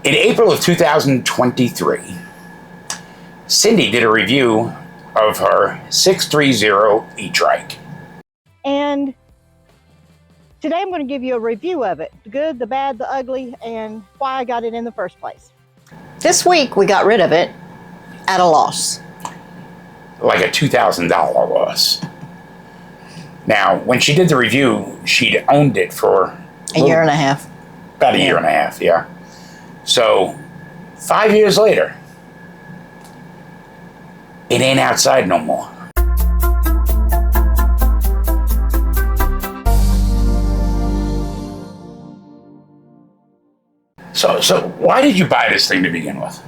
In April of 2023, Cindy did a review of her 630 E-Trike. And today I'm going to give you a review of it. The good, the bad, the ugly, and why I got it in the first place. This week we got rid of it at a loss. Like a $2,000 loss. Now, when she did the review, she'd owned it for a year and a half. About a year and a half, yeah. So, 5 years later, it ain't outside no more. So why did you buy this thing to begin with?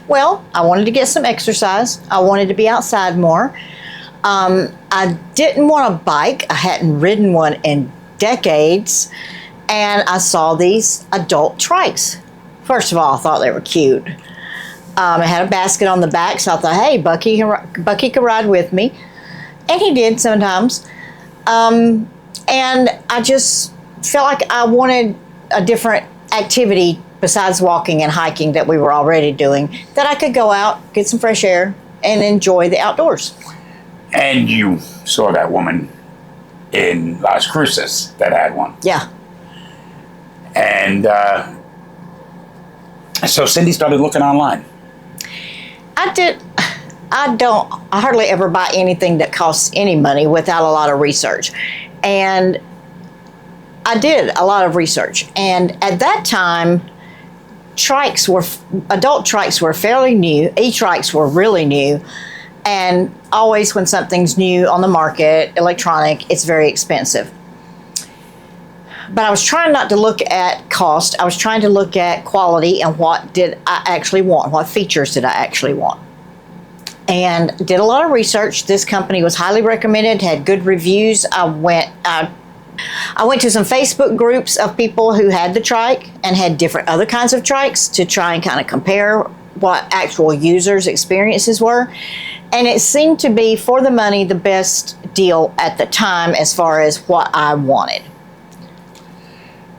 Well, I wanted to get some exercise. I wanted to be outside more. I didn't want a bike. I hadn't ridden one in decades. And I saw these adult trikes. First of all, I thought they were cute. It had a basket on the back, so I thought, hey, Bucky could ride with me. And he did sometimes. And I just felt like I wanted a different activity besides walking and hiking that we were already doing, that I could go out, get some fresh air, and enjoy the outdoors. And you saw that woman in Las Cruces that had one. Yeah. And so Cindy started looking online. I hardly ever buy anything that costs any money without a lot of research. And I did a lot of research. And at that time, adult trikes were fairly new. E-Trikes were really new. And always when something's new on the market, electronic, it's very expensive. But I was trying not to look at cost. I was trying to look at quality and what did I actually want? What features did I actually want? And did a lot of research. This company was highly recommended, had good reviews. I went to some Facebook groups of people who had the trike and had different other kinds of trikes to try and kind of compare what actual users' experiences were. And it seemed to be, for the money, the best deal at the time as far as what I wanted.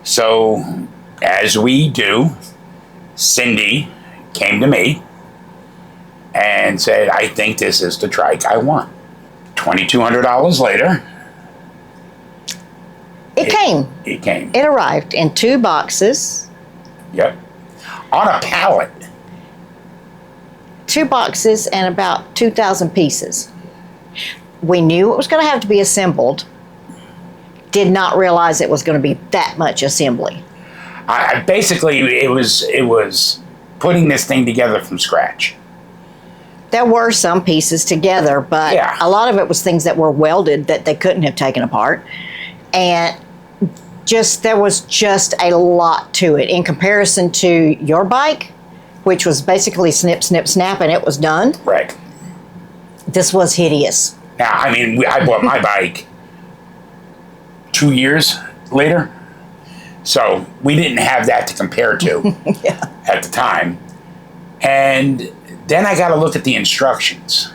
So, as we do, Cindy came to me and said, I think this is the trike I want. $2,200 later, It came. It came. It arrived in 2 boxes. Yep. On a pallet. 2 boxes and about 2,000 pieces. We knew it was going to have to be assembled. Did not realize it was going to be that much assembly. Basically, it was putting this thing together from scratch. There were some pieces together, but yeah, a lot of it was things that were welded that they couldn't have taken apart. And there was just a lot to it in comparison to your bike, which was basically snip, snip, snap, and it was done. Right. This was hideous. Now, I mean, I bought my bike 2 years later, so we didn't have that to compare to at the time. And then I got to look at the instructions.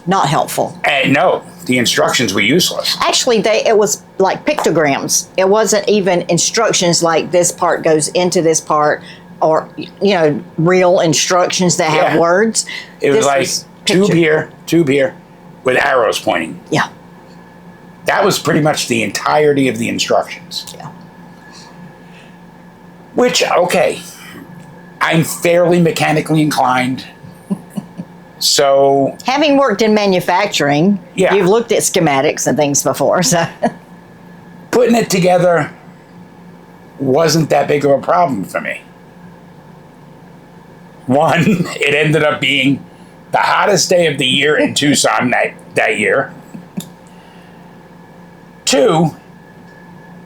Not helpful. And no, the instructions were useless. Actually, it was like pictograms. It wasn't even instructions like this part goes into this part, or real instructions that have words. It was like tube here, with arrows pointing. Yeah. That was pretty much the entirety of the instructions. Yeah. Which, okay, I'm fairly mechanically inclined. So, having worked in manufacturing, you've looked at schematics and things before, so putting it together wasn't that big of a problem for me. One, it ended up being the hottest day of the year in Tucson that year. 2,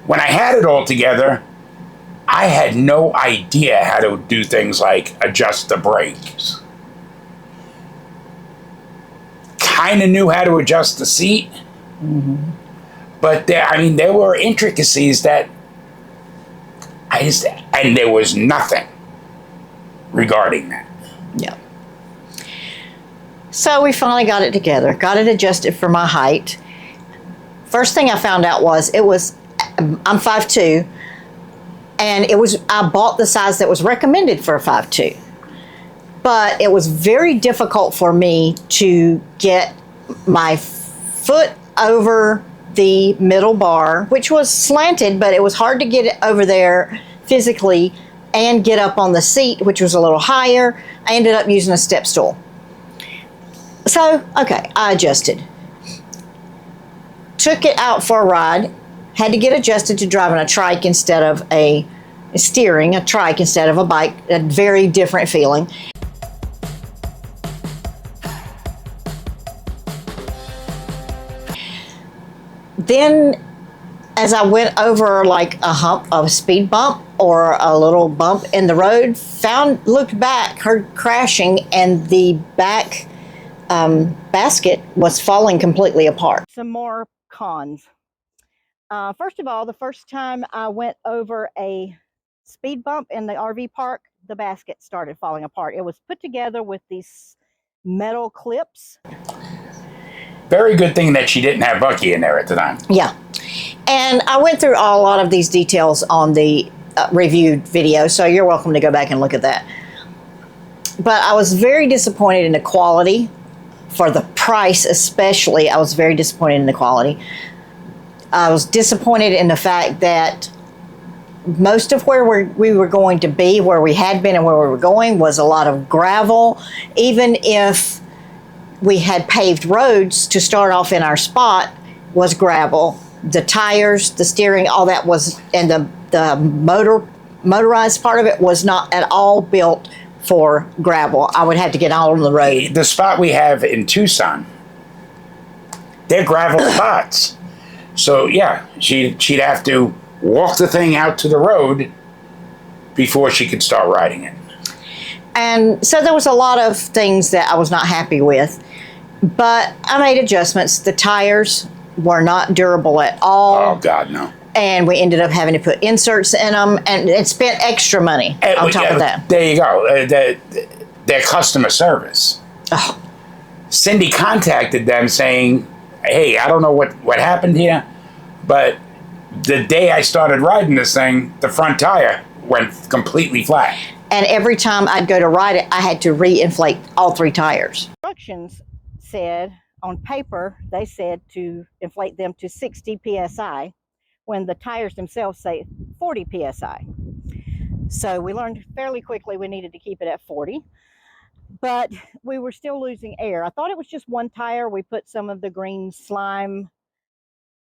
when I had it all together, I had no idea how to do things like adjust the brakes. Kind of knew how to adjust the seat, but there were intricacies that and there was nothing regarding that. Yeah. So we finally got it together, got it adjusted for my height. First thing I found out was I'm 5'2", And I bought the size that was recommended for a 5'2". But it was very difficult for me to get my foot over the middle bar, which was slanted, but it was hard to get it over there physically and get up on the seat, which was a little higher. I ended up using a step stool. So, okay, I adjusted. Took it out for a ride, had to get adjusted to driving a trike instead of a trike instead of a bike, a very different feeling. Then, as I went over like a hump of a speed bump or a little bump in the road, looked back, heard crashing, and the back basket was falling completely apart. Some more cons. First of all, the first time I went over a speed bump in the RV park, the basket started falling apart. It was put together with these metal clips. Very good thing that she didn't have Bucky in there at the time. Yeah. And I went through a lot of these details on the reviewed video, so you're welcome to go back and look at that. But I was very disappointed in the quality. For the price especially, I was very disappointed in the quality. I was disappointed in the fact that most of where we were going to be, where we had been and where we were going, was a lot of gravel. Even if we had paved roads to start off in our spot, was gravel. The tires, the steering, all that was, and the motorized part of it was not at all built for gravel. I would have to get out on the road. The spot we have in Tucson, they're gravel spots. So yeah, she'd have to walk the thing out to the road before she could start riding it. And so there was a lot of things that I was not happy with, but I made adjustments. The tires were not durable at all. Oh God, no. And we ended up having to put inserts in them and spent extra money on top of that. There you go. Their customer service. Oh. Cindy contacted them saying, hey, I don't know what happened here, but the day I started riding this thing, the front tire went completely flat. And every time I'd go to ride it, I had to re-inflate all 3 tires. Instructions said, on paper, they said to inflate them to 60 PSI, when the tires themselves say 40 PSI. So we learned fairly quickly we needed to keep it at 40, but we were still losing air. I thought it was just one tire. We put some of the green slime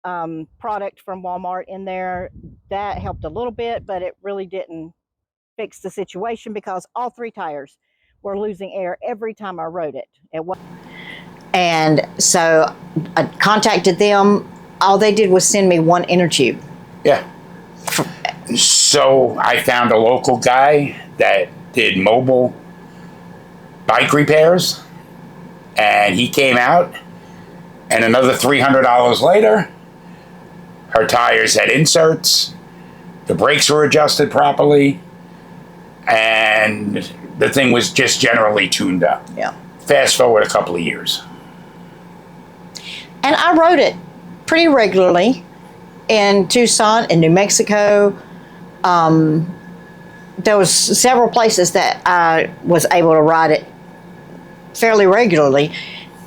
product from Walmart in there. That helped a little bit, but it really didn't fix the situation because all 3 tires were losing air every time I rode it. And so I contacted them. All they did was send me 1 inner tube. Yeah. So I found a local guy that did mobile bike repairs, and he came out, and another $300 later, her tires had inserts, the brakes were adjusted properly, and the thing was just generally tuned up. Yeah. Fast forward a couple of years. And I rode it pretty regularly in Tucson, in New Mexico. There was several places that I was able to ride it fairly regularly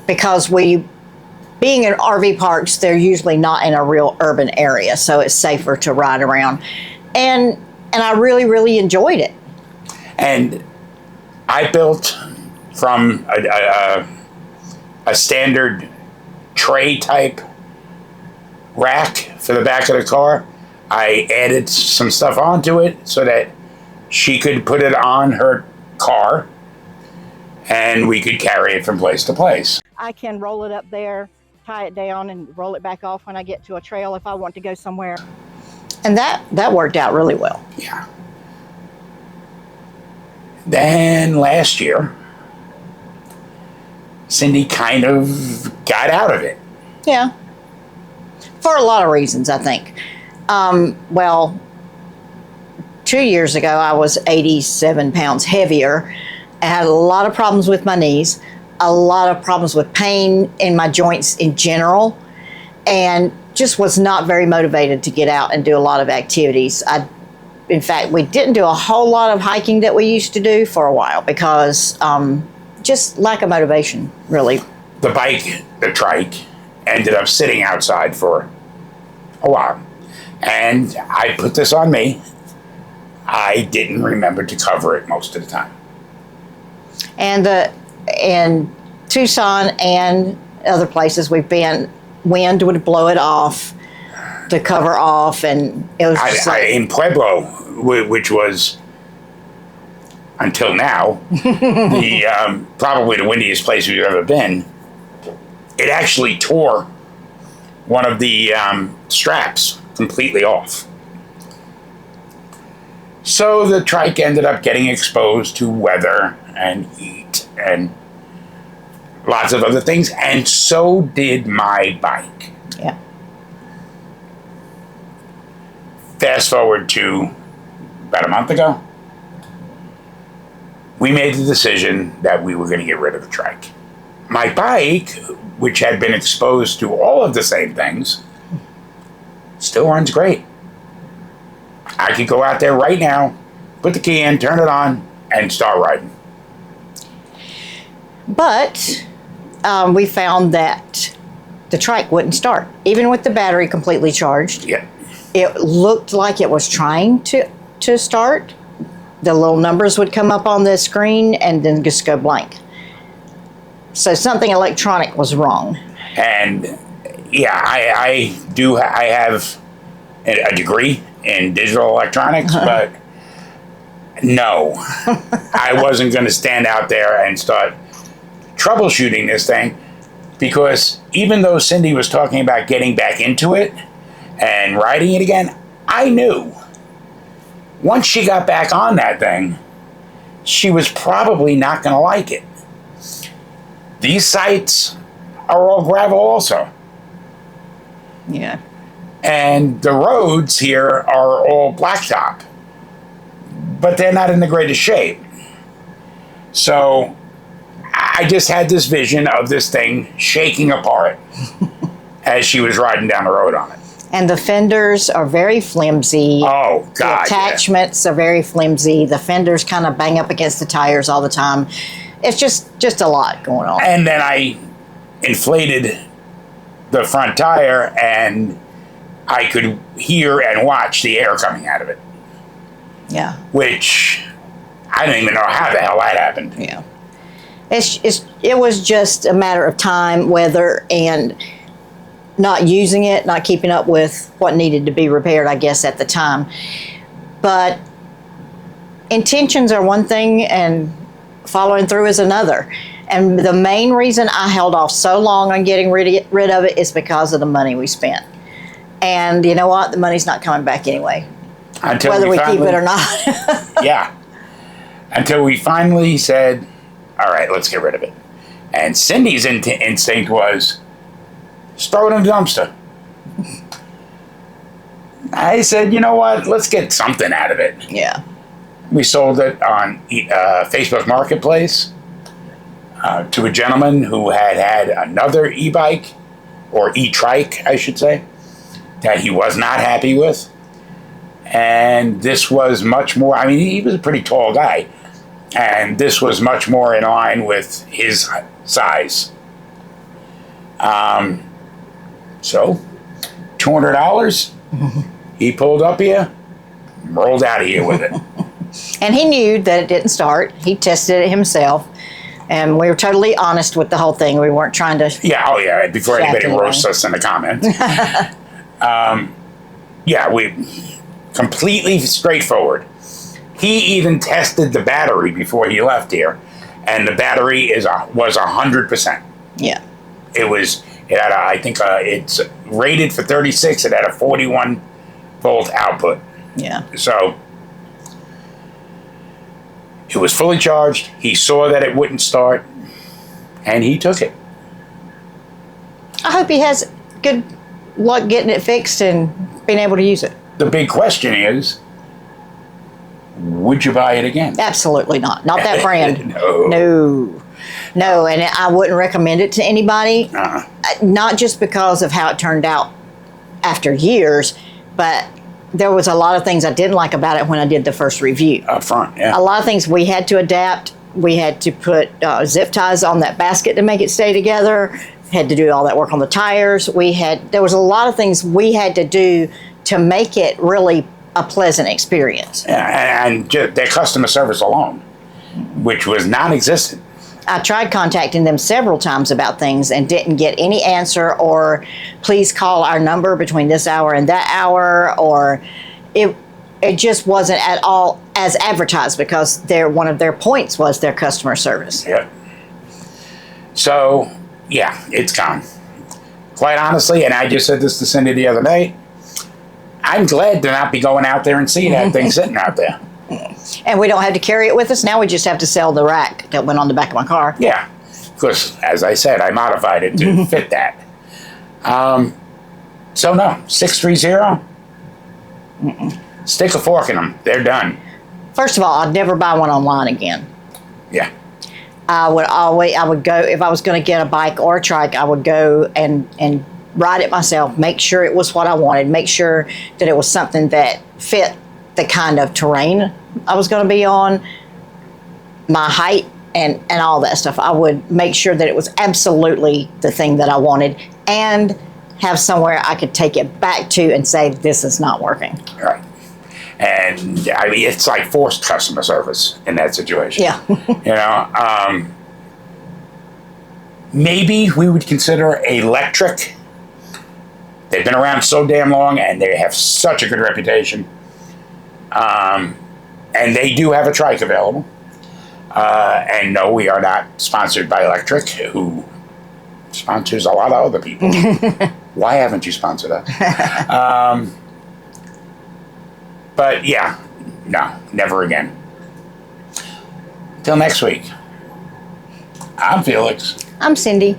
because being in RV parks, they're usually not in a real urban area, so it's safer to ride around. And I really, really enjoyed it. And I built from a standard tray type rack for the back of the car. I added some stuff onto it so that she could put it on her car and we could carry it from place to place. I can roll it up there, tie it down, and roll it back off when I get to a trail if I want to go somewhere. And that worked out really well. Yeah. Then last year, Cindy kind of got out of it. Yeah. For a lot of reasons, I think. Well, 2 years ago, I was 87 pounds heavier. I had a lot of problems with my knees, a lot of problems with pain in my joints in general, and just was not very motivated to get out and do a lot of activities. In fact, we didn't do a whole lot of hiking that we used to do for a while because just lack of motivation, really. The bike, the trike, ended up sitting outside for a while. And I put this on me. I didn't remember to cover it most of the time. And in Tucson and other places we've been, wind would blow it off, the cover off, and it was just in Pueblo, which was until now the probably the windiest place we've ever been, it actually tore one of the straps completely off. So the trike ended up getting exposed to weather and heat and lots of other things, and so did my bike. Yeah. Fast forward to about a month ago, we made the decision that we were going to get rid of the trike. My bike, which had been exposed to all of the same things, still runs great. I could go out there right now, put the key in, turn it on, and start riding. But we found that the trike wouldn't start, even with the battery completely charged. Yeah. It looked like it was trying to start. The little numbers would come up on the screen and then just go blank. So something electronic was wrong. And yeah, I have a degree in digital electronics, but no, I wasn't going to stand out there and start troubleshooting this thing, because even though Cindy was talking about getting back into it and riding it again, I knew once she got back on that thing, she was probably not going to like it. These sites are all gravel also. Yeah. And the roads here are all blacktop, but they're not in the greatest shape. So I just had this vision of this thing shaking apart as she was riding down the road on it. And the fenders are very flimsy. Oh, God. The attachments are very flimsy. The fenders kind of bang up against the tires all the time. It's just a lot going on. And then I inflated the front tire, and I could hear and watch the air coming out of it. Yeah. Which I don't even know how the hell that happened. Yeah. It was just a matter of time, weather, and not using it, not keeping up with what needed to be repaired, I guess, at the time. But intentions are one thing and following through is another. And the main reason I held off so long on getting rid of it is because of the money we spent. And you know what? The money's not coming back anyway. Until whether we finally, keep it or not. Yeah. Until we finally said, all right, let's get rid of it. And Cindy's instinct was, just throw it in the dumpster. I said, you know what? Let's get something out of it. Yeah. We sold it on Facebook Marketplace to a gentleman who had another e-bike, or E-Trike, I should say, that he was not happy with. And this was much more, I mean, he was a pretty tall guy. And this was much more in line with his size. So, $200, he pulled up here, rolled out of here with it. And he knew that it didn't start. He tested it himself. And we were totally honest with the whole thing. We weren't trying to... Yeah, oh yeah, before anybody roasts us in the comments. Yeah, we completely straightforward. He even tested the battery before he left here, and the battery was 100%. Yeah. It had I think it's rated for 36. It had a 41 volt output. Yeah. So it was fully charged. He saw that it wouldn't start, and he took it. I hope he has good luck getting it fixed and being able to use it. The big question is, would you buy it again? Absolutely not. Not that brand. No. No, and I wouldn't recommend it to anybody. Not just because of how it turned out after years, but there was a lot of things I didn't like about it when I did the first review. Up front, yeah. A lot of things we had to adapt. We had to put zip ties on that basket to make it stay together. Had to do all that work on the tires. There was a lot of things we had to do to make it really a pleasant experience. Yeah, and just their customer service alone, which was non-existent. I tried contacting them several times about things and didn't get any answer, or please call our number between this hour and that hour, or it just wasn't at all as advertised, because one of their points was their customer service. Yep. So, yeah, it's gone. Quite honestly, and I just said this to Cindy the other night, I'm glad to not be going out there and seeing that thing sitting out there. And we don't have to carry it with us. Now we just have to sell the rack that went on the back of my car. Yeah, because as I said, I modified it to fit that. So no, 630. Stick a fork in them. They're done. First of all, I'd never buy one online again. Yeah. I would go, if I was going to get a bike or a trike, I would go and ride it myself, make sure it was what I wanted, make sure that it was something that fit the kind of terrain I was going to be on, my height, and all that stuff. I would make sure that it was absolutely the thing that I wanted, and have somewhere I could take it back to and say, this is not working. Right. And I mean, it's like forced customer service in that situation. Yeah. You know, maybe we would consider electric. They've been around so damn long and they have such a good reputation. And they do have a trike available. And no, we are not sponsored by Electric, who sponsors a lot of other people. Why haven't you sponsored us? But yeah, no, never again. Till next week. I'm Felix. I'm Cindy.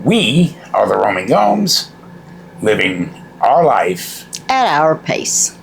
We are the Roaming Gomes, living our life At our pace.